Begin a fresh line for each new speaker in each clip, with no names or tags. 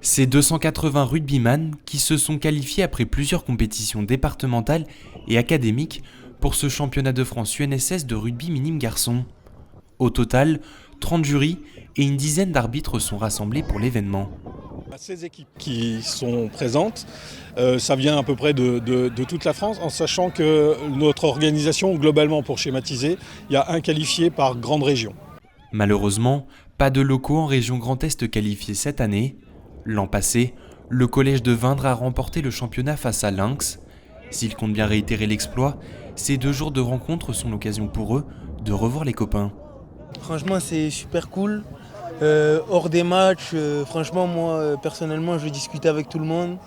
Ces 280 rugbyman qui se sont qualifiés après plusieurs compétitions départementales et académiques pour ce championnat de France UNSS de rugby minime garçon. Au total, 30 jurys et une dizaine d'arbitres sont rassemblés pour l'événement.
Ces équipes qui sont présentes, ça vient à peu près de toute la France, en sachant que notre organisation, globalement pour schématiser, il y a un qualifié par grande région.
Malheureusement, pas de locaux en région Grand Est qualifiés cette année. L'an passé, le collège de Vindre a remporté le championnat face à Lynx. S'ils comptent bien réitérer l'exploit, ces 2 jours de rencontre sont l'occasion pour eux de revoir les copains.
Franchement, c'est super cool. Hors des matchs, franchement, moi, personnellement, je discute avec tout le monde.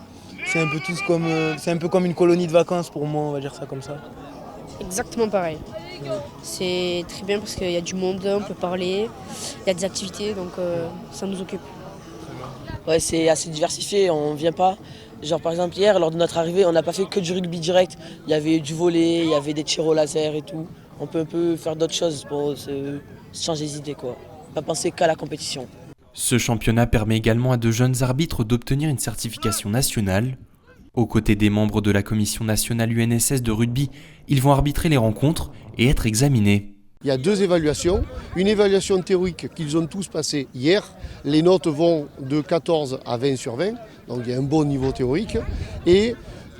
C'est un peu comme une colonie de vacances pour moi, on va dire ça comme ça.
Exactement pareil. C'est très bien parce qu'il y a du monde, on peut parler, il y a des activités, donc ça nous occupe.
Ouais, c'est assez diversifié, on vient pas. Genre par exemple hier, lors de notre arrivée, on n'a pas fait que du rugby direct. Il y avait du volley, il y avait des tirs au laser et tout. On peut un peu faire d'autres choses pour se changer les idées, quoi. Pas penser qu'à la compétition.
Ce championnat permet également à de jeunes arbitres d'obtenir une certification nationale. Aux côtés des membres de la commission nationale UNSS de rugby, ils vont arbitrer les rencontres et être examinés.
Il y a 2 évaluations, une évaluation théorique qu'ils ont tous passée hier. Les notes vont de 14 à 20 sur 20, donc il y a un bon niveau théorique. Et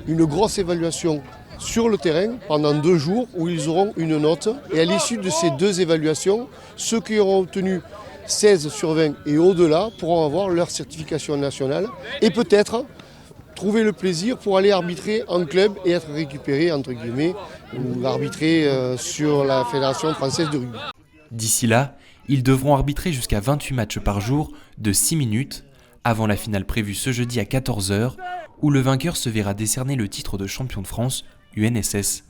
une grosse évaluation sur le terrain pendant 2 jours où ils auront une note. Et à l'issue de ces 2 évaluations, ceux qui auront obtenu 16 sur 20 et au-delà pourront avoir leur certification nationale et peut-être trouver le plaisir pour aller arbitrer en club et être récupéré, entre guillemets, ou arbitrer sur la Fédération française de rugby.
D'ici là, ils devront arbitrer jusqu'à 28 matchs par jour de 6 minutes, avant la finale prévue ce jeudi à 14h, où le vainqueur se verra décerner le titre de champion de France UNSS.